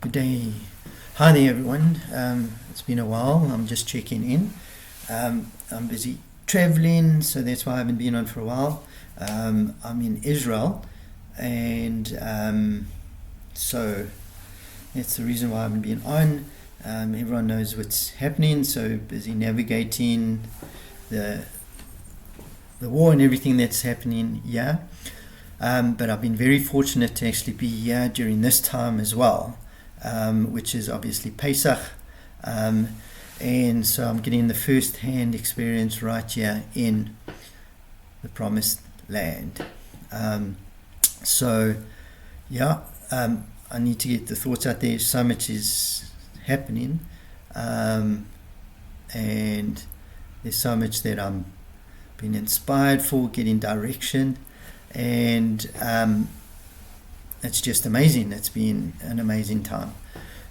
Good day. Hi there, everyone. It's been a while. I'm just checking in. I'm busy traveling, so that's why I haven't been on for a while. I'm in Israel, and so that's the reason why I haven't been on. Everyone knows what's happening, so busy navigating the war and everything that's happening here. But I've been very fortunate to actually be here during this time as well, which is obviously Pesach. And so I'm getting the first-hand experience right here in the Promised Land. I need to get the thoughts out there. So much is happening, and there's so much that I'm being inspired for, getting direction, and it's just amazing. It's been an amazing time.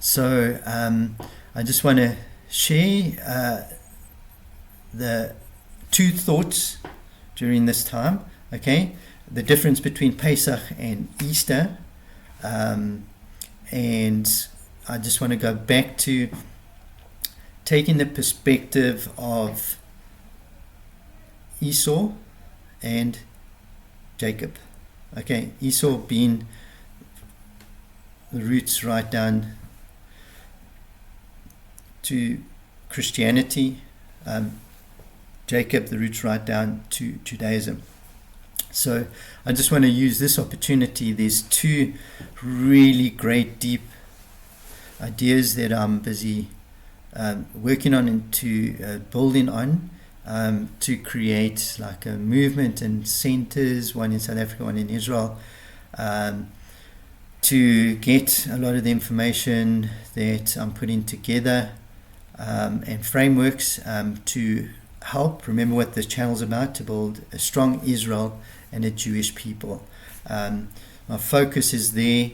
So I just want to share the two thoughts during this time. Okay, the difference between Pesach and Easter, and I just want to go back to taking the perspective of Esau and Jacob. Okay, Esau being the roots right down to Christianity, Jacob the roots right down to Judaism. So I just want to use this opportunity. There's two really great deep ideas that I'm busy working on and to building on, to create like a movement and centers, one in South Africa, one in Israel, to get a lot of the information that I'm putting together, and frameworks to help. Remember what the channel's about: to build a strong Israel and a Jewish people. My focus is there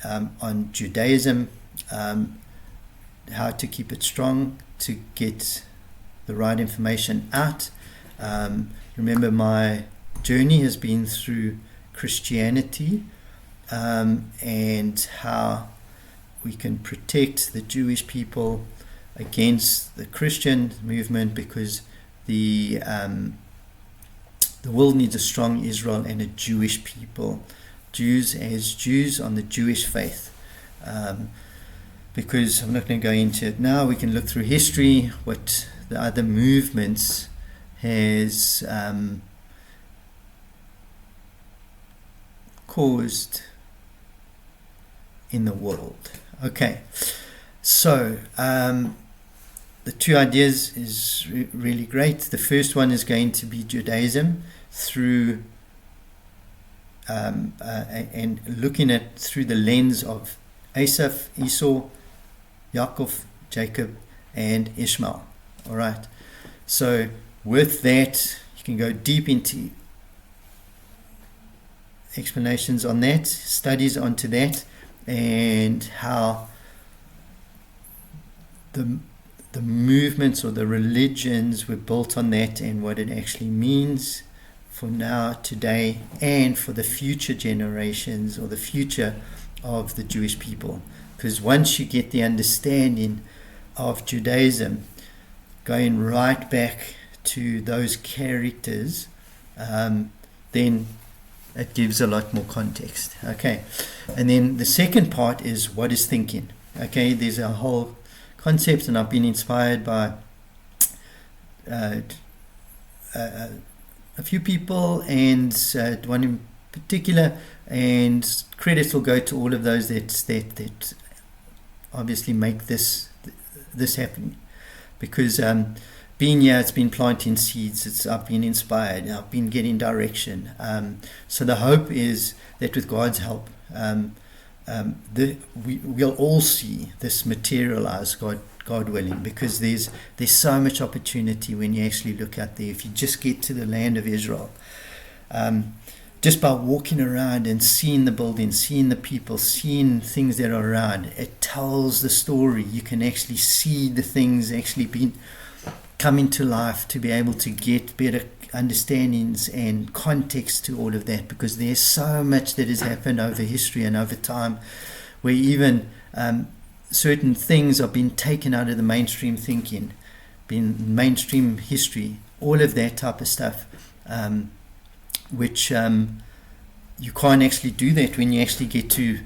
on Judaism, how to keep it strong, to get the right information out. Remember, my journey has been through Christianity, and how we can protect the Jewish people against the Christian movement, because the world needs a strong Israel and a Jewish people, Jews as Jews on the Jewish faith. Because I'm not going to go into it now. We can look through history, what the other movements has caused in the world. Okay, so the two ideas is really great. The first one is going to be Judaism through and looking at through the lens of Asaph, Esau, Yaakov, Jacob, and Ishmael. All right. So with that, you can go deep into explanations on that, studies onto that, and how the movements or the religions were built on that, and what it actually means for now, today, and for the future generations or the future of the Jewish people. Because once you get the understanding of Judaism, going right back to those characters, then it gives a lot more context. Okay, and then the second part is what is thinking. Okay, there's a whole concept, and I've been inspired by a few people, and one in particular, and credits will go to all of those that obviously make this happen. Because being here, it's been planting seeds. I've been inspired. I've been getting direction. So the hope is that with God's help, we'll all see this materialize, God willing, because there's so much opportunity when you actually look out there. If you just get to the land of Israel, just by walking around and seeing the buildings, seeing the people, seeing things that are around, it tells the story. You can actually see the things actually coming to life, to be able to get better understandings and context to all of that, because there's so much that has happened over history and over time, where even certain things are being taken out of the mainstream thinking, being mainstream history, all of that type of stuff, which you can't actually do that when you actually get to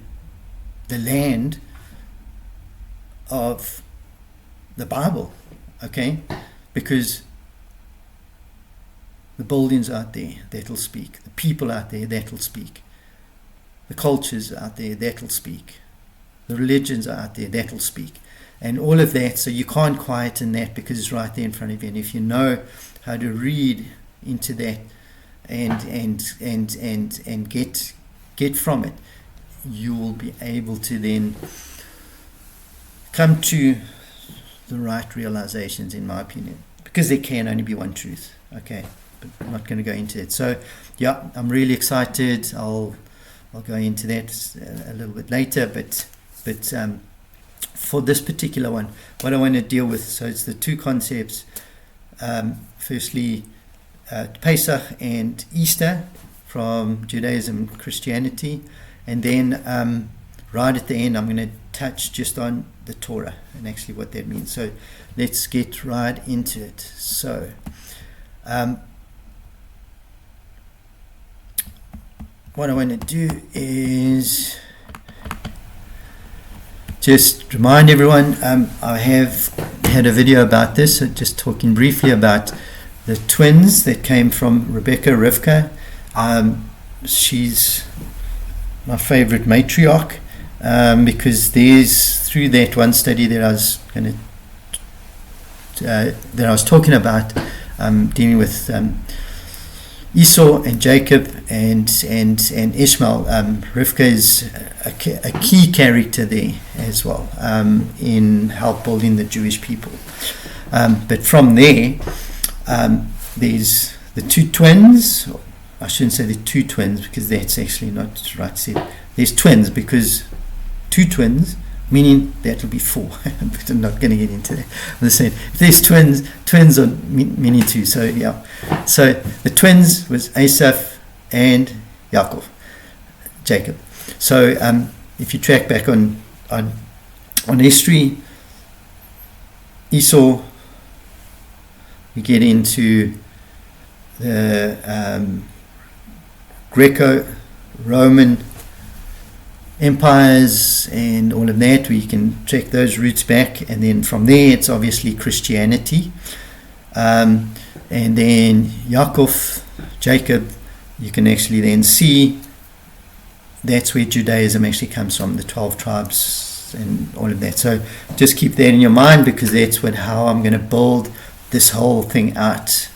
the land of the Bible, okay? Because the buildings out there, that'll speak. The people out there, that'll speak. The cultures out there, that'll speak. The religions are out there, that'll speak. And all of that, so you can't quieten that because it's right there in front of you. And if you know how to read into that and get from it, you will be able to then come to the right realizations, in my opinion, because there can only be one truth. Okay, but I'm not going to go into it. So yeah, I'm really excited. I'll go into that a little bit later, but for this particular one, what I want to deal with, so it's the two concepts. Firstly, Pesach and Easter from Judaism and Christianity, and then right at the end I'm going to touch just on the Torah and actually what that means. So let's get right into it. So what I want to do is just remind everyone, I have had a video about this, so just talking briefly about the twins that came from Rebecca, Rivka. She's my favorite matriarch, because there's, through that one study that I was going to that I was talking about, dealing with Esau and Jacob and Ishmael. Rivka is a key character there as well, in help building the Jewish people. But from there, there's the two twins. I shouldn't say the two twins, because that's actually not right said. There's twins, because two twins, meaning that will be four. But I'm not going to get into that. I'm just saying, if there's twins are meaning two. So yeah. So the twins was Asaph and Jacob. So if you track back on history, Esau, we get into the Greco-Roman empires and all of that. We can track those roots back, and then from there it's obviously Christianity, and then Jacob, you can actually then see that's where Judaism actually comes from, the 12 tribes and all of that. So just keep that in your mind, because that's how I'm going to build this whole thing out,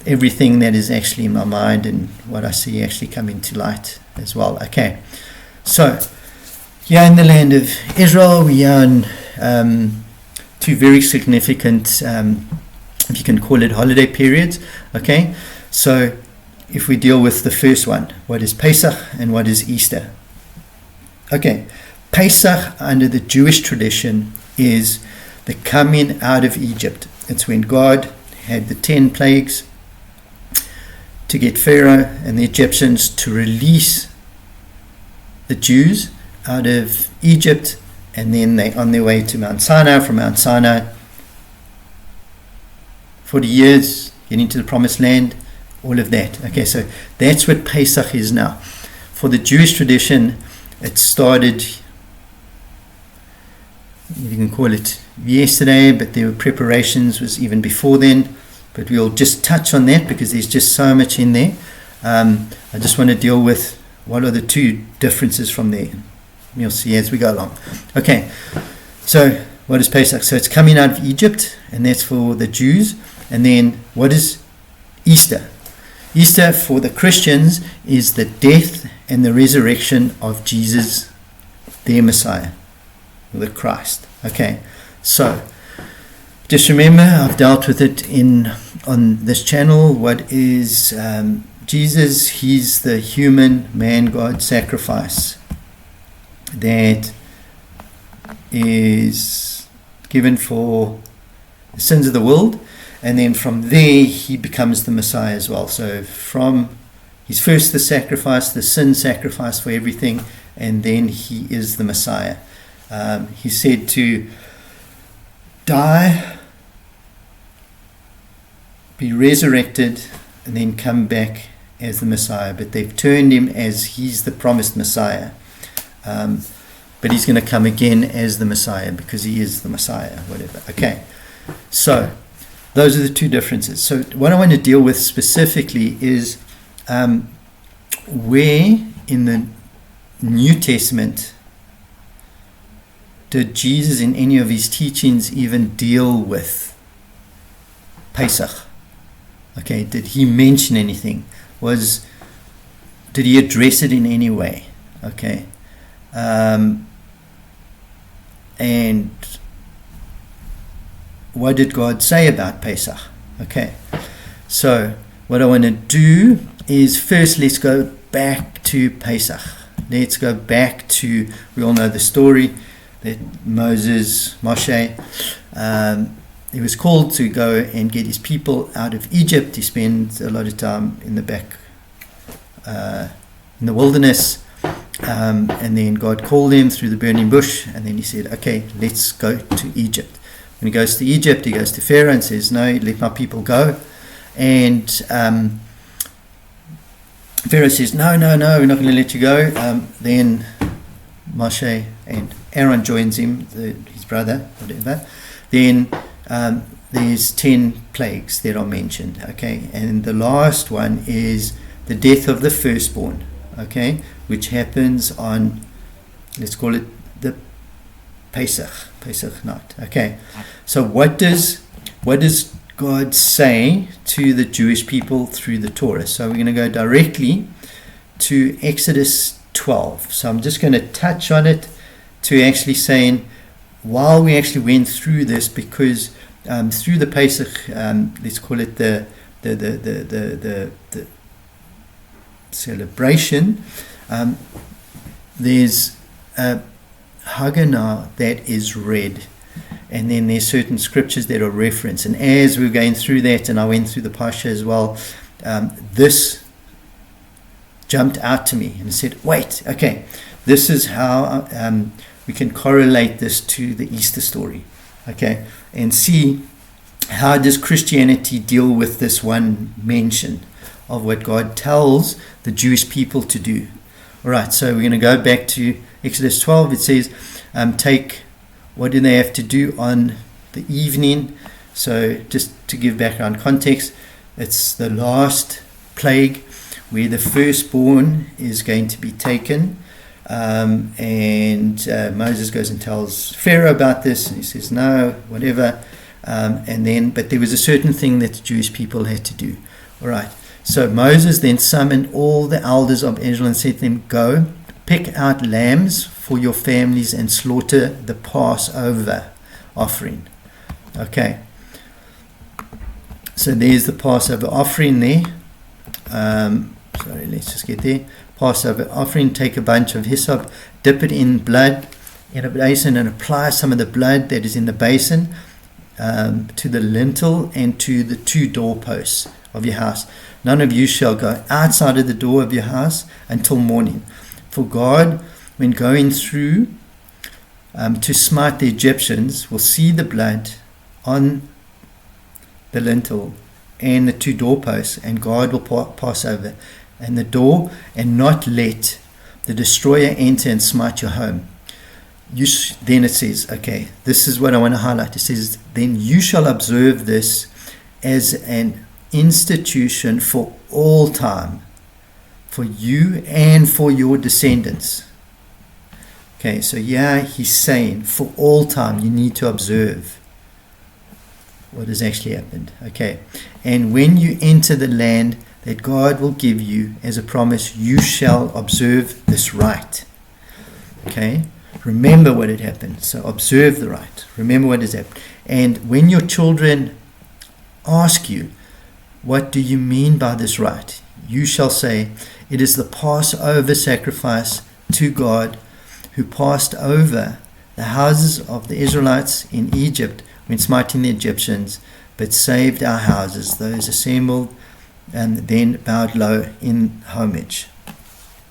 everything that is actually in my mind and what I see actually coming to light as well. Okay, so here in the land of Israel, we are in two very significant, if you can call it, holiday periods. Okay, so if we deal with the first one, what is Pesach and what is Easter? Okay, Pesach under the Jewish tradition is the coming out of Egypt. It's when God had the 10 plagues to get Pharaoh and the Egyptians to release the Jews out of Egypt, and then they on their way to Mount Sinai. From Mount Sinai, 40 years, getting to the promised land, all of that. Okay, so that's what Pesach is now. For the Jewish tradition, it started, you can call it yesterday, but there were preparations, was even before then. But we'll just touch on that because there's just so much in there. I just want to deal with what are the two differences from there. You'll see as we go along. Okay, so what is Pesach? So it's coming out of Egypt, and that's for the Jews. And then what is Easter? Easter for the Christians is the death and the resurrection of Jesus, their Messiah, the Christ. Okay, so just remember, I've dealt with it on this channel. What is Jesus? He's the human man-God sacrifice that is given for the sins of the world, and then from there he becomes the Messiah as well. So from he's first the sacrifice, the sin sacrifice for everything, and then he is the Messiah. He said to die, be resurrected, and then come back as the Messiah. But they've turned him as he's the promised Messiah. But he's going to come again as the Messiah because he is the Messiah, whatever. Okay, so those are the two differences. So what I want to deal with specifically is where in the New Testament did Jesus in any of his teachings even deal with Pesach? Okay, did he mention anything? Did he address it in any way? Okay. And what did God say about Pesach? Okay, so what I want to do is first let's go back to Pesach. Let's go back to, we all know the story that Moshe, he was called to go and get his people out of Egypt. He spent a lot of time in the back, in the wilderness. And then God called him through the burning bush, and then he said, okay, let's go to Egypt. When he goes to Egypt, he goes to Pharaoh and says, no, let my people go. And Pharaoh says, no, we're not going to let you go. Then Moshe and Aaron joins him, his brother, whatever. Then there's 10 plagues that are mentioned, okay? And the last one is the death of the firstborn, okay, which happens on, let's call it the Pesach night. Okay, so what does God say to the Jewish people through the Torah? So we're going to go directly to Exodus 12. So I'm just going to touch on it to actually saying, while we actually went through this, because through the Pesach, let's call it the celebration, there's a Haganah that is read, and then there's certain scriptures that are referenced. And as we were going through that, and I went through the Pasha as well, this jumped out to me and said, wait, okay, this is how we can correlate this to the Easter story, okay, and see how does Christianity deal with this one mention of what God tells the Jewish people to do. All right, so we're going to go back to Exodus 12. It says, what do they have to do on the evening? So just to give background context, it's the last plague where the firstborn is going to be taken. And Moses goes and tells Pharaoh about this, and he says, no, whatever. But there was a certain thing that the Jewish people had to do. All right. So Moses then summoned all the elders of Israel and said to them, go, pick out lambs for your families and slaughter the Passover offering. Okay. So there's the Passover offering there. Let's just get there. Passover offering, take a bunch of hyssop, dip it in blood in a basin, and apply some of the blood that is in the basin to the lintel and to the 2 doorposts of your house. None of you shall go outside of the door of your house until morning. For God, when going through to smite the Egyptians, will see the blood on the lintel and the 2 doorposts, and God will pass over and the door, and not let the destroyer enter and smite your home. Then it says, okay, this is what I want to highlight. It says, then you shall observe this as an institution for all time, for you and for your descendants. Okay, so he's saying for all time you need to observe what has actually happened. Okay, and when you enter the land that God will give you as a promise, you shall observe this rite. Okay, remember what had happened. So observe the rite. Remember what has happened. And when your children ask you, what do you mean by this rite? You shall say, it is the Passover sacrifice to God, who passed over the houses of the Israelites in Egypt when smiting the Egyptians, but saved our houses. Those assembled and then bowed low in homage.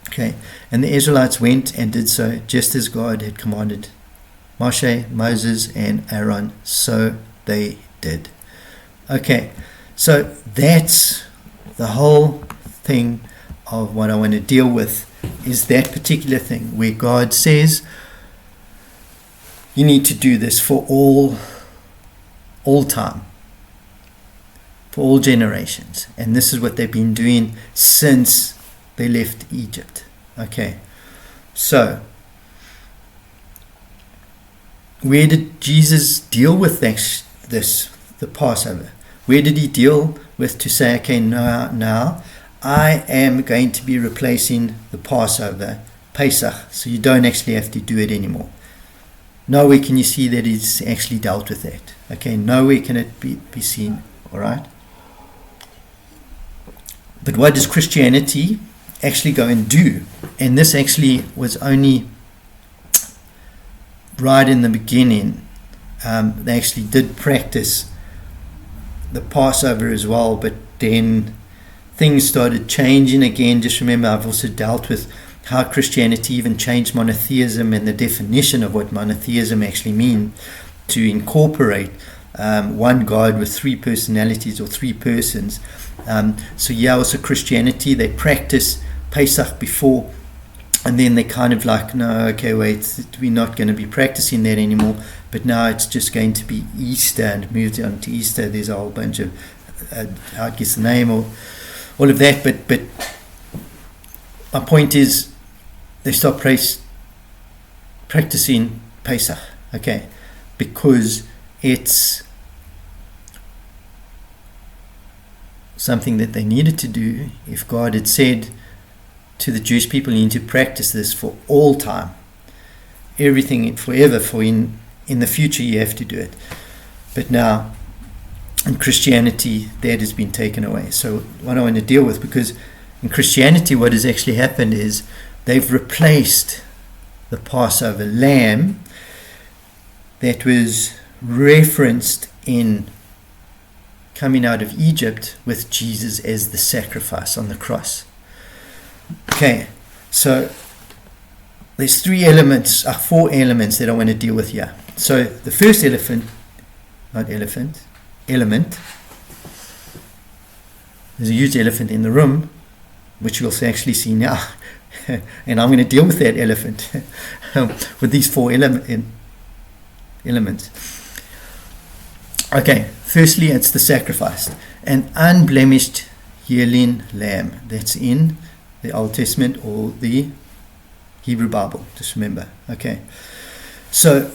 Okay, and the Israelites went and did so, just as God had commanded Moshe, Moses, and Aaron. So they did. Okay, so that's the whole thing of what I want to deal with, is that particular thing where God says you need to do this for all time, for all generations. And this is what they've been doing since they left Egypt. Okay, so where did Jesus deal with this, the Passover? Where did he deal with to say, okay, now I am going to be replacing the Passover, Pesach, so you don't actually have to do it anymore? Nowhere can you see that he's actually dealt with that. Okay, nowhere can it be seen, all right? But what does Christianity actually go and do? And this actually was only right in the beginning. They actually did practice the Passover as well, but then things started changing again. Just remember, I've also dealt with how Christianity even changed monotheism and the definition of what monotheism actually means, to incorporate one God with three personalities or three persons. So yeah, also Christianity, they practice Pesach before, and then they kind of like, no, okay, wait, we're not going to be practicing that anymore, but now it's just going to be Easter, and moved on to Easter. There's a whole bunch of, how it gets the name, or all of that, but my point is, they stop practicing Pesach, okay, because it's something that they needed to do. If God had said to the Jewish people, you need to practice this for all time, everything forever, for in the future you have to do it. But now in Christianity, that has been taken away. So what I want to deal with, because in Christianity what has actually happened is they've replaced the Passover lamb that was referenced in coming out of Egypt with Jesus as the sacrifice on the cross. Okay, so there's four elements that I want to deal with here. So the first element, there's a huge elephant in the room, which you'll actually see now. And I'm going to deal with that elephant with these four elements. Okay, firstly, it's the sacrifice. An unblemished yearling lamb. That's in the Old Testament or the Hebrew Bible, just remember. Okay, so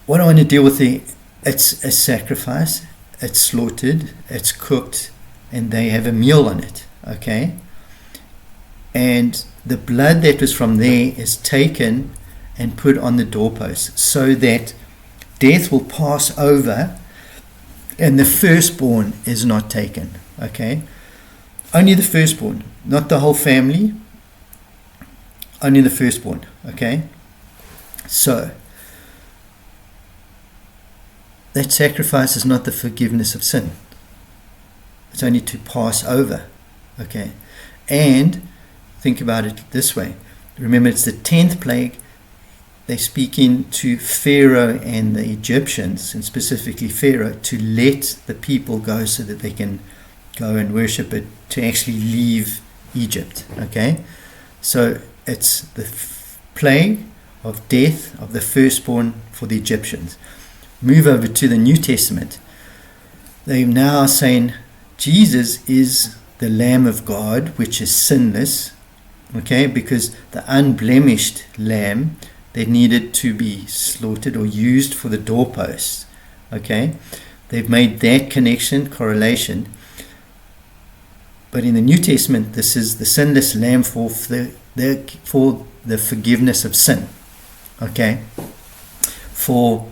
what I want to deal with there, it's a sacrifice, it's slaughtered, it's cooked, and they have a meal on it. Okay, and the blood that was from there is taken and put on the doorpost, so that death will pass over and the firstborn is not taken. Okay, only the firstborn, not the whole family, only the firstborn. Okay, so that sacrifice is not the forgiveness of sin, it's only to pass over. Okay, and think about it this way. Remember, it's the 10th plague. They're speaking to Pharaoh and the Egyptians, and specifically Pharaoh, to let the people go so that they can go and worship it, to actually leave Egypt. Okay, so it's the plague of death of the firstborn for the Egyptians. Move over to the New Testament. They're now saying Jesus is the Lamb of God, which is sinless. Okay, because the unblemished lamb that needed to be slaughtered or used for the doorposts. Okay, they've made that correlation. But in the New Testament, this is the sinless lamb for the forgiveness of sin. Okay, for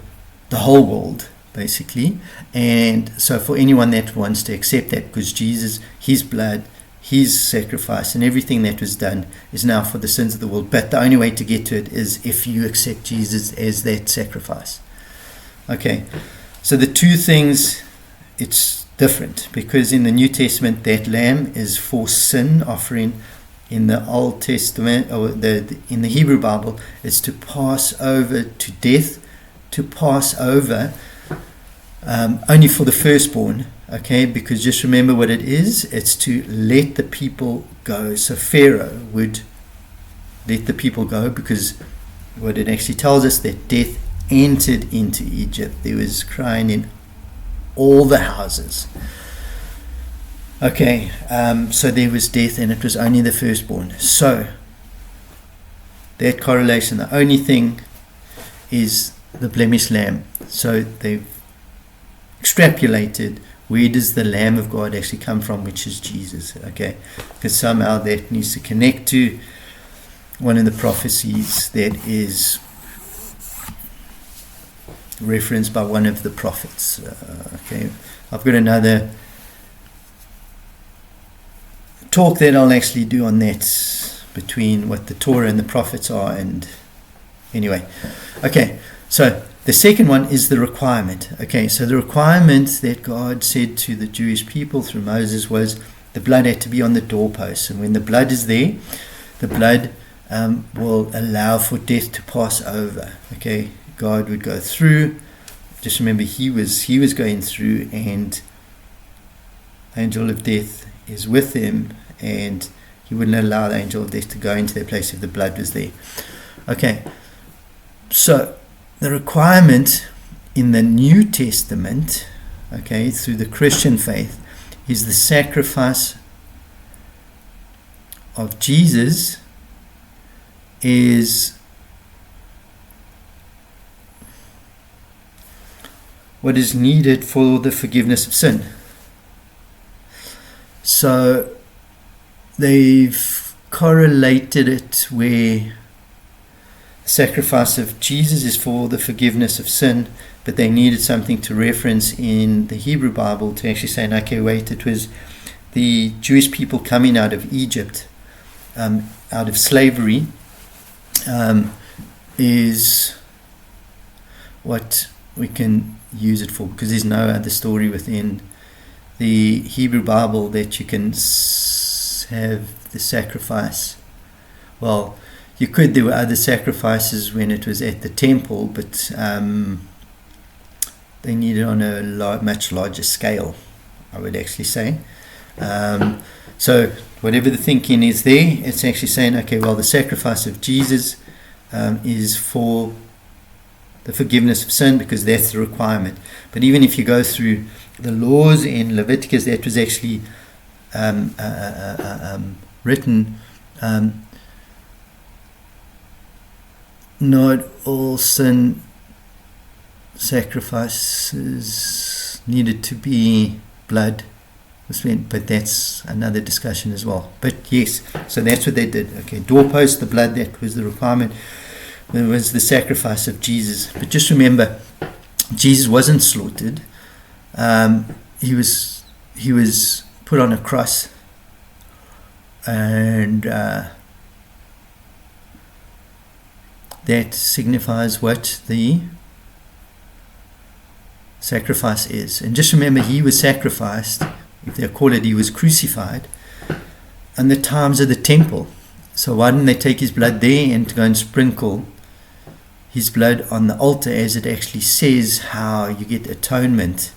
the whole world, basically. And so for anyone that wants to accept that, because Jesus, his blood, his sacrifice, and everything that was done is now for the sins of the world. But the only way to get to it is if you accept Jesus as that sacrifice. Okay, so the two things, it's different, because in the New Testament that lamb is for sin offering. In the Old Testament, or in the Hebrew Bible, it's to pass over to death to pass over only for the firstborn, okay? Because just remember what it is. It's to let the people go. So Pharaoh would let the people go, because what it actually tells us, that death entered into Egypt. There was crying in all the houses. Okay, so there was death, and it was only the firstborn. So that correlation, the only thing is the blemished lamb. So they've extrapolated, where does the Lamb of God actually come from, which is Jesus, okay? Because somehow that needs to connect to one of the prophecies that is referenced by one of the prophets. Okay, I've got another talk that I'll actually do on that, between what the Torah and the prophets are. And anyway, okay, so the second one is the requirement. Okay, so the requirement that God said to the Jewish people through Moses was the blood had to be on the doorposts, and when the blood is there, the blood will allow for death to pass over. Okay, God would go through. Just remember, he was going through, and the angel of death is with him, and he wouldn't allow the angel of death to go into their place if the blood was there. Okay, so the requirement in the New Testament, okay, through the Christian faith, is the sacrifice of Jesus is what is needed for the forgiveness of sin. So they've correlated it where the sacrifice of Jesus is for the forgiveness of sin, but they needed something to reference in the Hebrew Bible to actually say, okay, wait, it was the Jewish people coming out of Egypt, out of slavery, is what we can use it for, because there's no other story within the Hebrew Bible that you can have the sacrifice. Well, you could. There were other sacrifices when it was at the temple, but they needed on a much larger scale, I would actually say. So whatever the thinking is there, it's actually saying, okay, well, the sacrifice of Jesus is for the forgiveness of sin, because that's the requirement. But even if you go through the laws in Leviticus, that was actually written, not all sin sacrifices needed to be blood, but that's another discussion as well. But yes, so that's what they did. Okay, doorpost, the blood, that was the requirement. There was the sacrifice of Jesus. But just remember, Jesus wasn't slaughtered. He was put on a cross, and that signifies what the sacrifice is. And just remember, he was sacrificed, if they call it, he was crucified in the times of the temple. So why didn't they take his blood there and go and sprinkle his blood on the altar, as it actually says how you get atonement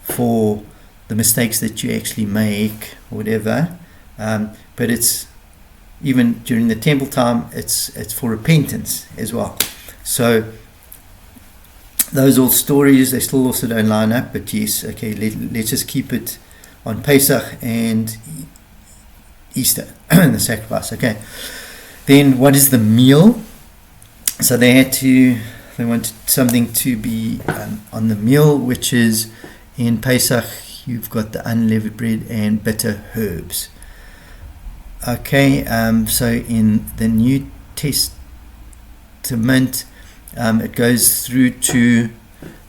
for the mistakes that you actually make, or whatever. But it's, even during the temple time, it's for repentance as well. So those old stories, they still also don't line up. But yes, okay, let's just keep it on Pesach and Easter, the sacrifice. Okay, then what is the meal? So they wanted something to be on the meal, which is in Pesach, you've got the unleavened bread and bitter herbs. Okay, so in the New Testament, it goes through to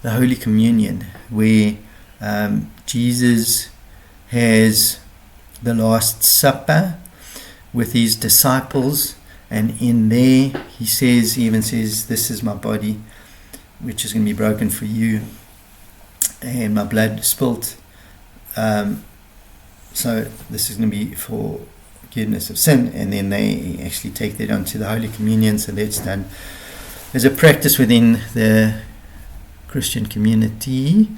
the Holy Communion, where Jesus has the Last Supper with his disciples, and in there he even says, this is my body, which is going to be broken for you, and my blood spilt. So this is going to be for forgiveness of sin. And then they actually take that onto the Holy Communion. So that's done as a practice within the Christian community,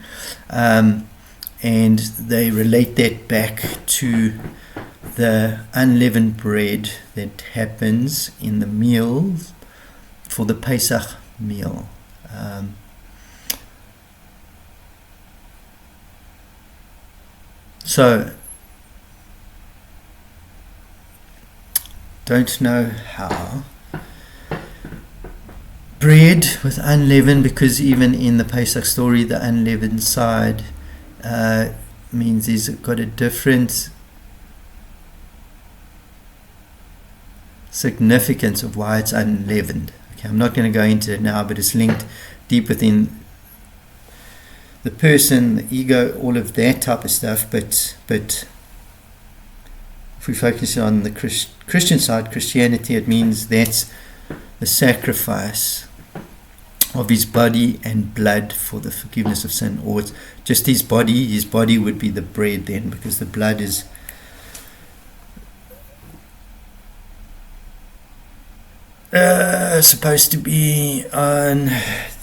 and they relate that back to the unleavened bread that happens in the meals for the Pesach meal. So, don't know how. Bread with unleavened, because even in the Pesach story, the unleavened side means he's got a different significance of why it's unleavened. Okay, I'm not going to go into it now, but it's linked deep within the person, the ego, all of that type of stuff. But if we focus on the Christian side, Christianity, it means that's the sacrifice of his body and blood for the forgiveness of sin. Or it's just his body. His body would be the bread then, because the blood is supposed to be on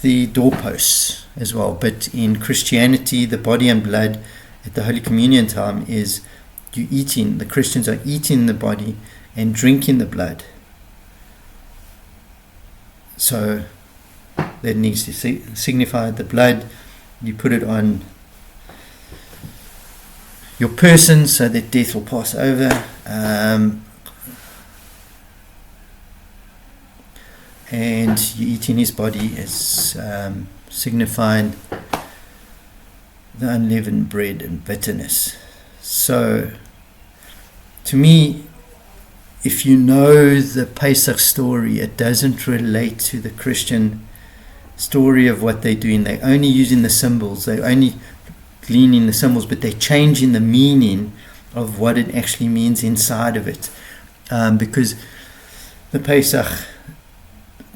the doorposts as well. But in Christianity, the body and blood at the Holy Communion time is you eating, the Christians are eating the body and drinking the blood. So that needs to signify the blood. You put it on your person so that death will pass over. And you eating his body as signifying the unleavened bread and bitterness. So, to me, if you know the Pesach story, it doesn't relate to the Christian story of what they're doing. They're only using the symbols. They're only gleaning the symbols, but they're changing the meaning of what it actually means inside of it. Because the Pesach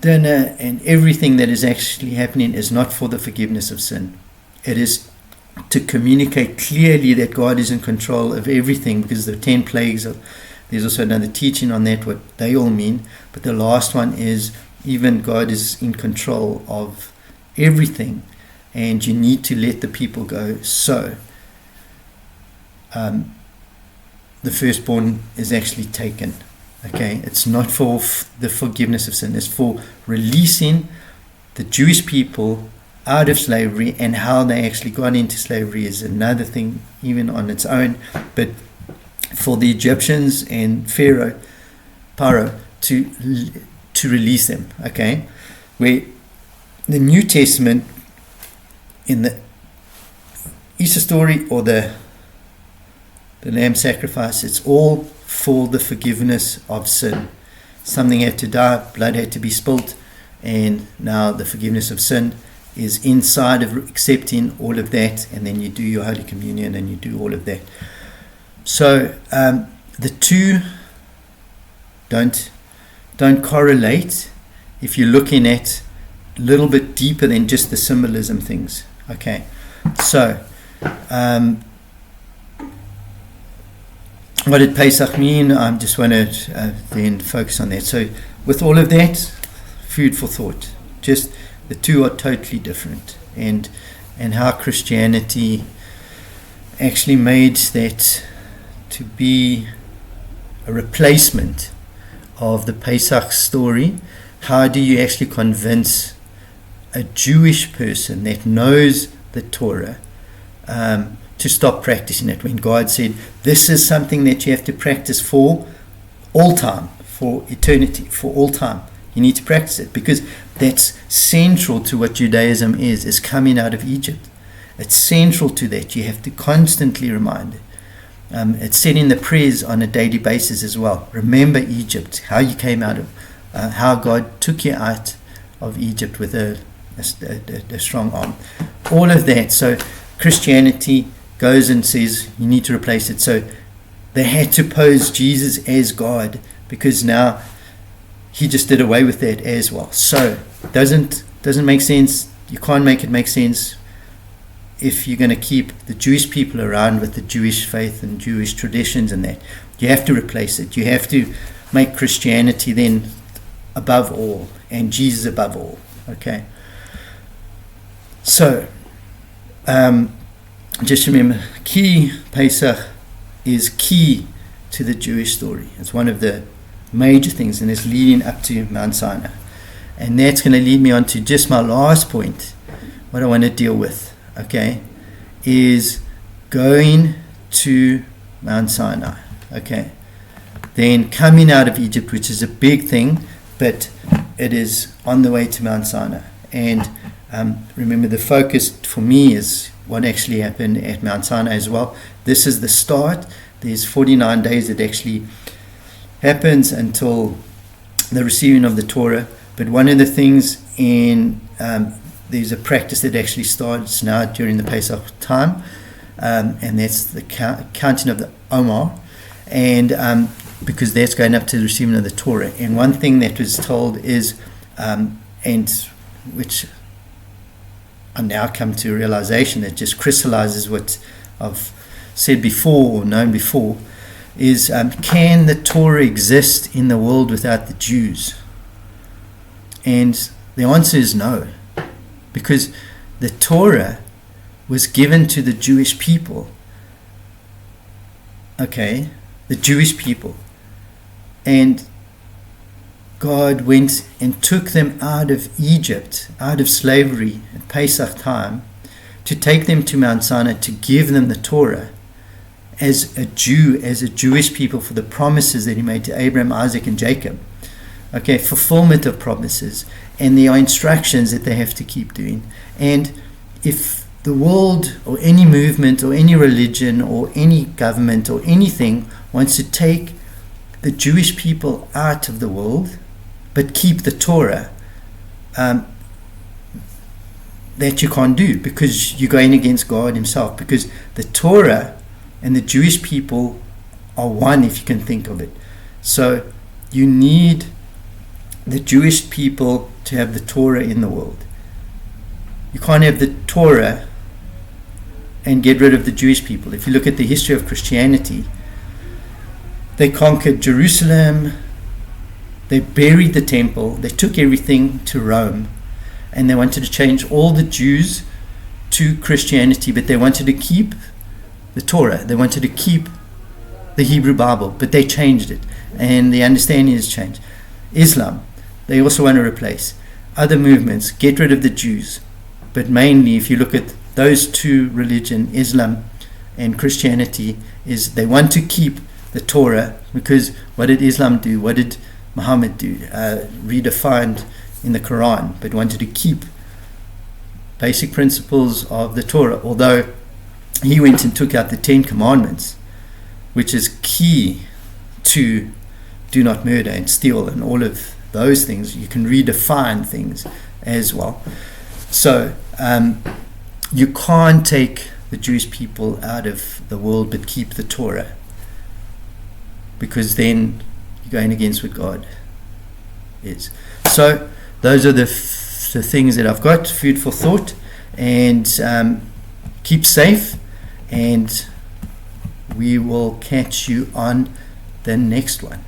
dinner and everything that is actually happening is not for the forgiveness of sin. It is to communicate clearly that God is in control of everything, because the 10 plagues of, there's also another teaching on that, what they all mean, but the last one is even God is in control of everything, and you need to let the people go. So the firstborn is actually taken. Okay, it's not for the forgiveness of sin, it's for releasing the Jewish people out of slavery, and how they actually got into slavery is another thing even on its own. But for the Egyptians and Pharaoh to release them, okay, where the New Testament in the Easter story or the lamb sacrifice, it's all for the forgiveness of sin. Something had to die, blood had to be spilt, and now the forgiveness of sin is inside of accepting all of that, and then you do your Holy Communion and you do all of that. So the two don't correlate if you're looking at a little bit deeper than just the symbolism things. Okay, so what did Pesach mean? I just want to then focus on that. So with all of that, food for thought. Just the two are totally different, and how Christianity actually made that to be a replacement of the Pesach story. How do you actually convince a Jewish person that knows the Torah to stop practicing it, when God said this is something that you have to practice for all time, for eternity, for all time? You need to practice it, because that's central to what Judaism is coming out of Egypt. It's central to that. You have to constantly remind it. It's said in the prayers on a daily basis as well. Remember Egypt, how you came out of, how God took you out of Egypt with a strong arm. All of that. So Christianity goes and says you need to replace it. So they had to pose Jesus as God, because now he just did away with that as well. So doesn't make sense. You can't make it make sense if you're going to keep the Jewish people around with the Jewish faith and Jewish traditions and that. You have to replace it. You have to make Christianity then above all, and Jesus above all. Okay. So, just remember, key Pesach is key to the Jewish story. It's one of the major things, and it's leading up to Mount Sinai. And that's going to lead me on to just my last point, what I want to deal with, okay, is going to Mount Sinai, okay. Then coming out of Egypt, which is a big thing, but it is on the way to Mount Sinai. And remember, the focus for me is what actually happened at Mount Sinai as well. This is the start. There's 49 days that actually happens until the receiving of the Torah. But one of the things there's a practice that actually starts now during the Pesach time, and that's the counting of the Omer, and because that's going up to the receiving of the Torah. And one thing that was told is, and which I now come to a realization that just crystallizes what I've said before or known before, is can the Torah exist in the world without the Jews? And the answer is no, because the Torah was given to the Jewish people, okay, the Jewish people, and God went and took them out of Egypt, out of slavery at Pesach time, to take them to Mount Sinai, to give them the Torah as a Jew, as a Jewish people, for the promises that he made to Abraham, Isaac, and Jacob. Okay, fulfillment of promises, and there are instructions that they have to keep doing. And if the world or any movement or any religion or any government or anything wants to take the Jewish people out of the world but keep the Torah, that you can't do, because you're going against God himself, because the Torah and the Jewish people are one, if you can think of it. So you need the Jewish people to have the Torah in the world. You can't have the Torah and get rid of the Jewish people. If you look at the history of Christianity, they conquered Jerusalem, they buried the temple, they took everything to Rome, and they wanted to change all the Jews to Christianity, but they wanted to keep the Torah, they wanted to keep the Hebrew Bible, but they changed it, and the understanding has changed. Islam, they also want to replace. Other movements, get rid of the Jews, but mainly if you look at those two religions, Islam and Christianity, is they want to keep the Torah, because what did Islam do? What did Muhammad do? Redefined in the Quran, but wanted to keep basic principles of the Torah, although he went and took out the 10 commandments, which is key to do not murder and steal and all of those things. You can redefine things as well. So you can't take the Jewish people out of the world but keep the Torah, because then you're going against what God is. So those are the things that I've got, food for thought, and keep safe, and we will catch you on the next one.